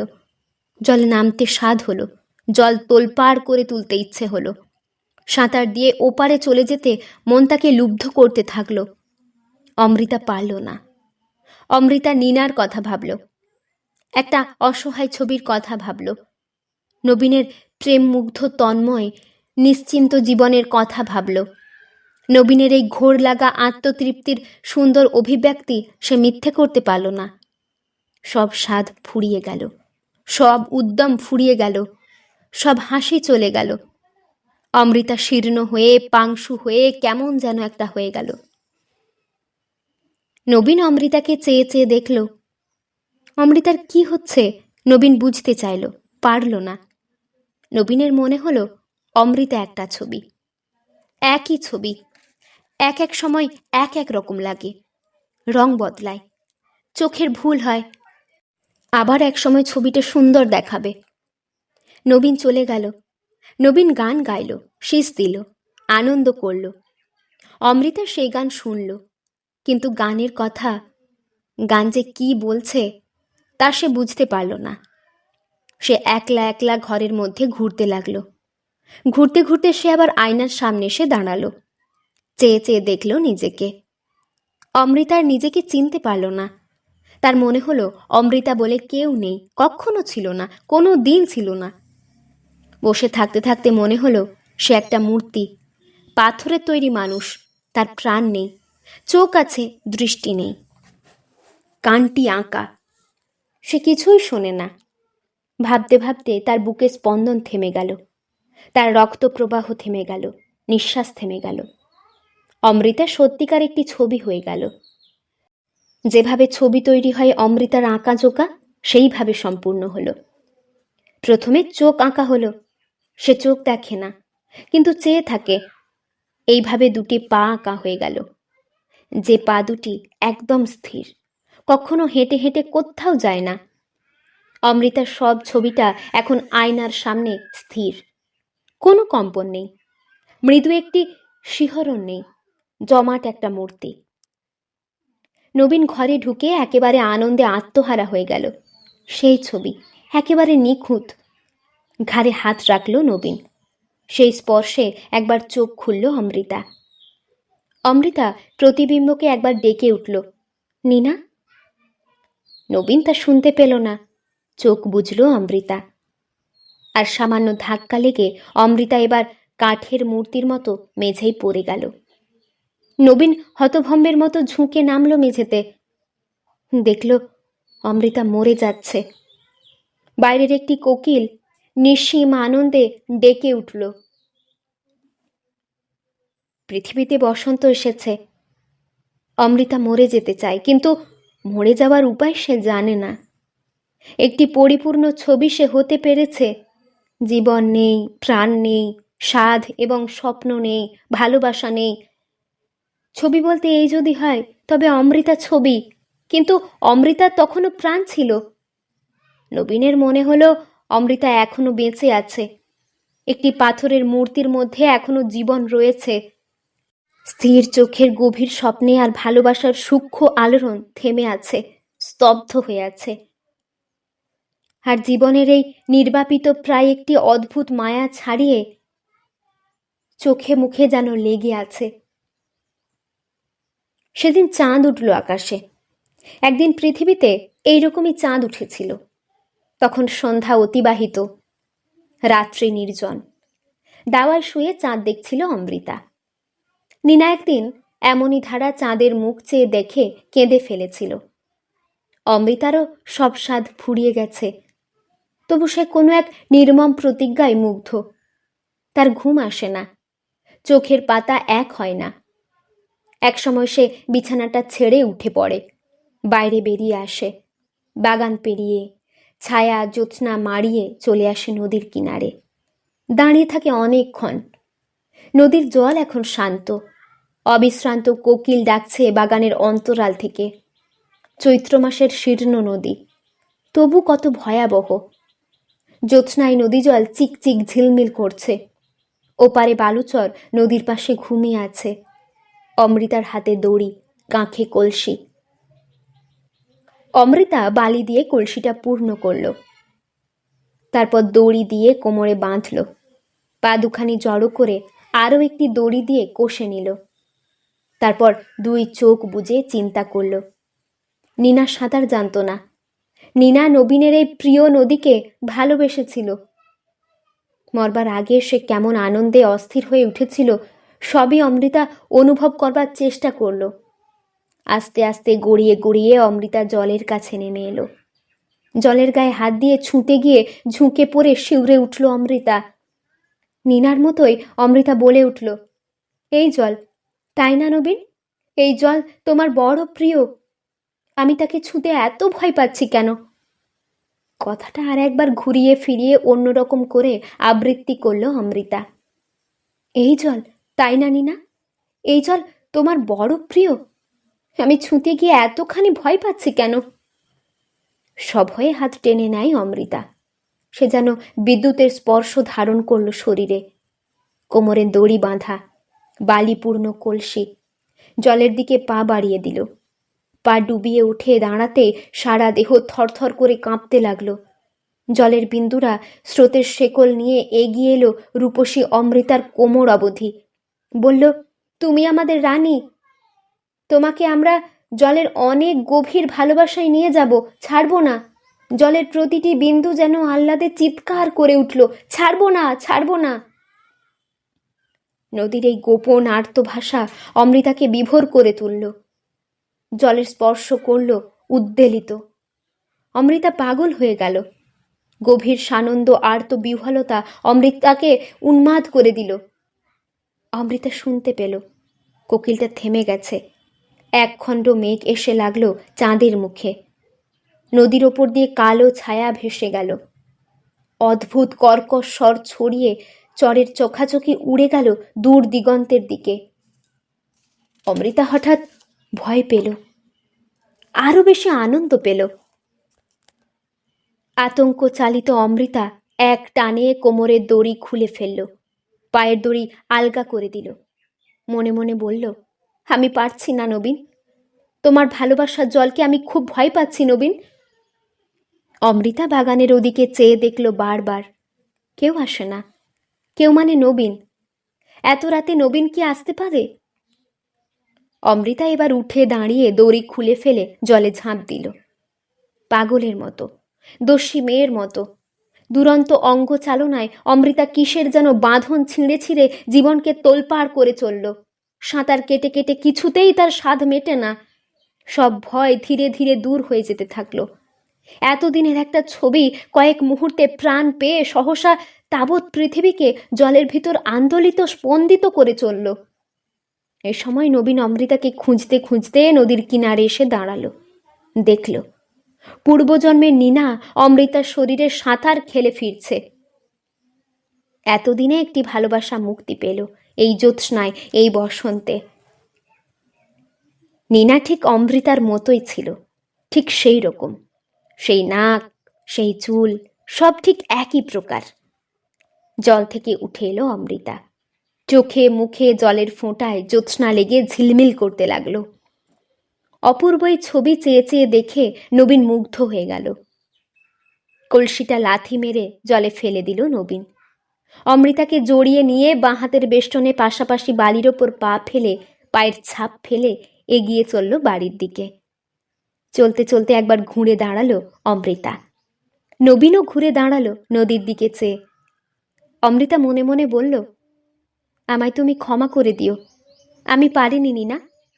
জলে নামতে স্বাদ হলো, জল তোলপাড় করে তুলতে ইচ্ছে হলো, সাঁতার দিয়ে ওপারে চলে যেতে মন তাকে লুব্ধ করতে থাকল। অমৃতা পারল না। অমৃতা নীনার কথা ভাবল, একটা অসহায় ছবির কথা ভাবল, নবীনের প্রেম মুগ্ধ তন্ময় নিশ্চিন্ত জীবনের কথা ভাবল। নবীনের এই ঘোর লাগা আত্মতৃপ্তির সুন্দর অভিব্যক্তি সে মিথ্যে করতে পারল না। সব স্বাদ ফুরিয়ে গেল, সব উদ্যম ফুরিয়ে গেল, সব হাসি চলে গেল। অমৃতা শীর্ণ হয়ে, পাংশু হয়ে কেমন যেন একটা হয়ে গেল। নবীন অমৃতাকে চেয়ে চেয়ে দেখল। অমৃতার কি হচ্ছে নবীন বুঝতে চাইল, পারল না। নবীনের মনে হলো অমৃতা একটা ছবি, একই ছবি, এক এক সময় এক এক রকম লাগে, রং বদলায়, চোখের ভুল হয়, আবার এক সময় ছবিটা সুন্দর দেখাবে। নবীন চলে গেল। নবীন গান গাইল, শীষ দিল, আনন্দ করল। অমৃতা সেই গান শুনল, কিন্তু গানের কথা, গান যে কি বলছে তা সে বুঝতে পারল না। সে একলা একলা ঘরের মধ্যে ঘুরতে লাগলো। ঘুরতে ঘুরতে সে আবার আয়নার সামনে এসে দাঁড়ালো, চেয়ে চেয়ে দেখল নিজেকে। অমৃতার নিজেকে চিনতে পারল না। তার মনে হলো অমৃতা বলে কেউ নেই, কখনো ছিল না, কোনো দিন ছিল না। বসে থাকতে থাকতে মনে হলো সে একটা মূর্তি, পাথরের তৈরি মানুষ, তার প্রাণ নেই, চোখ আছে, দৃষ্টি নেই, কানটি আঁকা, সে কিছুই শোনে না। ভাবতে ভাবতে তার বুকে স্পন্দন থেমে গেল, তার রক্ত প্রবাহ থেমে গেল, নিঃশ্বাস থেমে গেল। অমৃতা সত্যিকার একটি ছবি হয়ে গেল। যেভাবে ছবি তৈরি হয় অমৃতার আঁকা জোকা, সেইভাবে সম্পূর্ণ হলো। প্রথমে চোখ আঁকা হলো, সে চোখ দেখে না, কিন্তু চেয়ে থাকে। এইভাবে দুটি পা আঁকা হয়ে গেল, যে পা দুটি একদম স্থির, কখনো হেঁটে হেঁটে কোথাও যায় না। অমৃতার সব ছবিটা এখন আয়নার সামনে স্থির, কোনো কম্পন নেই, মৃদু একটি শিহরণ নেই, জমাট একটা মূর্তি। নবীন ঘরে ঢুকে একেবারে আনন্দে আত্মহারা হয়ে গেল। সেই ছবি একেবারে নিখুঁত। ঘাড়ে হাত রাখল নবীন, সেই স্পর্শে একবার চোখ খুলল অমৃতা। অমৃতা প্রতিবিম্বকে একবার ডেকে উঠল, নীনা। নবীন তা শুনতে পেল না, চোখ বুঝল অমৃতা। আর সামান্য ধাক্কা লেগে অমৃতা এবার কাঠের মূর্তির মতো মেঝেই পড়ে গেল। নবীন হতভম্বের মতো ঝুঁকে নামল মেঝেতে, দেখল অমৃতা মরে যাচ্ছে। বাইরের একটি কোকিল নিঃসীম আনন্দে ডেকে উঠল, পৃথিবীতে বসন্ত এসেছে। অমৃতা মরে যেতে চায়, কিন্তু মরে যাওয়ার উপায় সে জানে না। একটি পরিপূর্ণ ছবি সে হতে পেরেছে। জীবন নেই, প্রাণ নেই, স্বাদ এবং স্বপ্ন নেই, ভালোবাসা নেই। ছবি বলতে এই যদি হয় তবে অমৃতা ছবি, কিন্তু অমৃতার তখনও প্রাণ ছিল। নবীনের মনে হলো অমৃতা এখনো বেঁচে আছে, একটি পাথরের মূর্তির মধ্যে এখনো জীবন রয়েছে। স্থির চোখের গভীর স্বপ্নে আর ভালোবাসার সূক্ষ্ম আলোড়ন থেমে আছে, স্তব্ধ হয়ে আছে। আর জীবনের এই নির্বাপিত প্রায় একটি অদ্ভুত মায়া ছাড়িয়ে চোখে মুখে যেন লেগে আছে। সেদিন চাঁদ উঠল আকাশে। একদিন পৃথিবীতে এইরকমই চাঁদ উঠেছিল। তখন সন্ধ্যা অতিবাহিত, রাত্রি নির্জন। দাওয়ায় শুয়ে চাঁদ দেখছিল অমৃতা। নীনা একদিন এমনই ধারা চাঁদের মুখ চেয়ে দেখে কেঁদে ফেলেছিল। অমৃতারও সব স্বাদ ফুরিয়ে গেছে, তবু সে কোনো এক নির্মম প্রতিজ্ঞায় মুগ্ধ। তার ঘুম আসে না, চোখের পাতা এক হয় না। একসময় সে বিছানাটা ছেড়ে উঠে পড়ে, বাইরে বেরিয়ে আসে, বাগান পেরিয়ে ছায়া জ্যোৎস্না মাড়িয়ে চলে আসে নদীর কিনারে, দাঁড়িয়ে থাকে অনেকক্ষণ। নদীর জল এখন শান্ত, অবিশ্রান্ত কোকিল ডাকছে বাগানের অন্তরাল থেকে। চৈত্র মাসের শীর্ণ নদী, তবু কত ভয়াবহ। জ্যোৎস্নায় নদী জল চিকচিক ঝিলমিল করছে। ওপারে বালুচর নদীর পাশে ঘুমিয়ে আছে, অমৃতার হাতে দড়ি, কাঁখে কলসি। অমৃতা বালি দিয়ে কলসিটা পূর্ণ করল, তারপর দড়ি দিয়ে কোমরে বাঁধল, পা দুখানি জড়ো করে আরও একটি দড়ি দিয়ে কষে নিল। তারপর দুই চোখ বুজে চিন্তা করল। নীনা সাঁতার জানত না। নীনা নবীনের এই প্রিয় নদীকে ভালোবেসেছিল। মরবার আগে সে কেমন আনন্দে অস্থির হয়ে উঠেছিল, সবই অমৃতা অনুভব করবার চেষ্টা করল। আস্তে আস্তে গড়িয়ে গড়িয়ে অমৃতা জলের কাছে নেমে এলো। জলের গায়ে হাত দিয়ে ছুঁতে গিয়ে ঝুঁকে পড়ে শিউরে উঠল অমৃতা। নীনার মতোই অমৃতা বলে উঠল, এই জল, তাই না নবীন? এই জল তোমার বড় প্রিয়। আমি তাকে ছুঁতে এত ভয় পাচ্ছি কেন? কথাটা আর একবার ঘুরিয়ে ফিরিয়ে অন্যরকম করে আবৃত্তি করল অমৃতা। এই জল, তাই না নীনা? এই জল তোমার বড় প্রিয়। আমি ছুঁতে গিয়ে এতখানি ভয় পাচ্ছি কেন? সভয়ে হাত টেনে নেয় অমৃতা। সে যেন বিদ্যুতের স্পর্শ ধারণ করল শরীরে। কোমরে দড়ি বাঁধা, বালিপূর্ণ কলসি। জলের দিকে পা বাড়িয়ে দিল। পা ডুবিয়ে উঠে দাঁড়াতে সারা দেহ থরথর করে কাঁপতে লাগলো। জলের বিন্দুরা স্রোতের শেকল নিয়ে এগিয়ে এলো রূপসী অমৃতার কোমর অবধি। বলল, তুমি আমাদের রানী। তোমাকে আমরা জলের অনেক গভীর ভালোবাসায় নিয়ে যাব, ছাড়বো না। জলের প্রতিটি বিন্দু যেন আহ্লাদে চিৎকার করে উঠল, ছাড়বো না, ছাড়বো না। নদীর এই গোপন আর্ত ভাষা অমৃতাকে বিভোর করে তুলল। জলের স্পর্শ করল উদ্বেলিত। অমৃতা পাগল হয়ে গেল। গভীর সানন্দ আর্ত বিহ্বলতা অমৃতাকে উন্মাদ করে দিল। অমৃতা শুনতে পেল কোকিলটা থেমে গেছে। একখণ্ড মেঘ এসে লাগলো চাঁদের মুখে। নদীর ওপর দিয়ে কালো ছায়া ভেসে গেল। অদ্ভুত কর্কশ স্বর ছড়িয়ে চরের চোখাচোখি উড়ে গেল দূর দিগন্তের দিকে। অমৃতা হঠাৎ ভয় পেল, আরো বেশি আনন্দ পেল। আতঙ্ক চালিত অমৃতা এক টানে কোমরের দড়ি খুলে ফেলল, পায়ের দড়ি আলগা করে দিল। মনে মনে বলল, আমি পারছি না নবীন, তোমার ভালোবাসার জলকে আমি খুব ভয় পাচ্ছি নবীন। অমৃতা বাগানের ওদিকে চেয়ে দেখল বারবার, কেউ আসে না। কেউ মানে নবীন। এত রাতে নবীন কি আসতে পারে? অমৃতা এবার উঠে দাঁড়িয়ে দড়ি খুলে ফেলে জলে ঝাঁপ দিল, পাগলের মতো, দস্যি মেয়ের মতো। দুরন্ত অঙ্গ চালনায় অমৃতা কিসের যেন বাঁধন ছিঁড়ে ছিঁড়ে জীবনকে তোলপাড় করে চলল। সাঁতার কেটে কেটে কিছুতেই তার স্বাদ মেটে না। সব ভয় ধীরে ধীরে দূর হয়ে যেতে থাকলো। এতদিনের একটা ছবি কয়েক মুহূর্তে প্রাণ পেয়ে সহসা তাবৎ পৃথিবীকে জলের ভিতর আন্দোলিত স্পন্দিত করে চলল। এ সময় নবীন অমৃতাকে খুঁজতে খুঁজতে নদীর কিনারে এসে দাঁড়ালো। দেখল পূর্বজন্মের নীনা অমৃতার শরীরে সাঁতার খেলে ফিরছে। এতদিনে একটি ভালোবাসা মুক্তি পেল এই জ্যোৎস্নায়, এই বসন্তে। নীনা ঠিক অমৃতার মতোই ছিল, ঠিক সেই রকম। সেই নাক, সেই চুল, সব ঠিক একই প্রকার। জল থেকে উঠে এলো অমৃতা। চোখে মুখে জলের ফোঁটায় জ্যোৎস্না লেগে ঝিলমিল করতে লাগলো। অপূর্ব এই ছবি চেয়ে চেয়ে দেখে নবীন মুগ্ধ হয়ে গেল। কলসিটা লাথি মেরে জলে ফেলে দিল নবীন। অমৃতাকে জড়িয়ে নিয়ে বাঁ হাতের বেষ্টনে পাশাপাশি বালির ওপর পা ফেলে, পায়ের ছাপ ফেলে এগিয়ে চলল বাড়ির দিকে। চলতে চলতে একবার ঘুরে দাঁড়ালো অমৃতা। নবীনও ঘুরে দাঁড়ালো নদীর দিকে চেয়ে। অমৃতা মনে মনে বলল, আমায় তুমি ক্ষমা করে দিও, আমি পারিনি নীনা,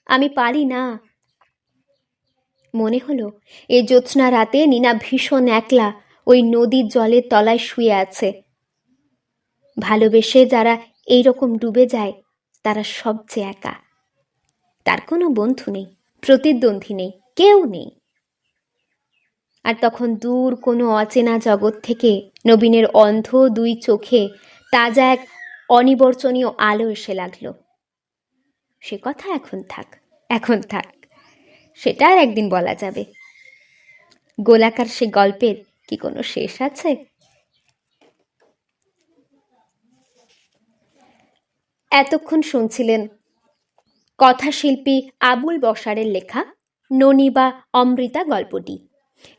আমি পারি না। মনে হলো এই জ্যোৎস্না রাতে নীনা ভীষণ একলা ওই নদীর জলের তলায় শুয়ে আছে। ভালোবেসে যারা এইরকম ডুবে যায় তারা সবচেয়ে একা। তার কোনো বন্ধু নেই, প্রতিদ্বন্দ্বী নেই, কেউ নেই। আর তখন দূর কোনো অচেনা জগৎ থেকে নবীনের অন্ধ দুই চোখে তাজা এক অনিবর্চনীয় আলো এসে লাগলো। সে কথা এখন থাক, এখন থাক, সেটা আর একদিন বলা যাবে। গোলাকার সে গল্পের কি কোনো শেষ আছে? এতক্ষণ শুনছিলেন কথাশিল্পী আবুল বশারের লেখা ননী বা অমৃতা গল্পটি।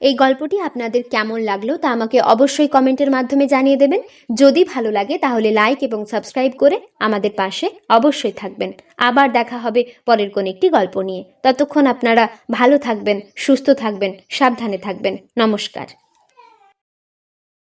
এই গল্পটি আপনাদের কেমন লাগলো তা আমাকে অবশ্যই কমেন্টের মাধ্যমে জানিয়ে দেবেন। যদি ভালো লাগে তাহলে লাইক এবং সাবস্ক্রাইব করে আমাদের পাশে অবশ্যই থাকবেন। আবার দেখা হবে পরের কোন একটি গল্প নিয়ে। ততক্ষণ আপনারা ভালো থাকবেন, সুস্থ থাকবেন, সাবধানে থাকবেন। নমস্কার।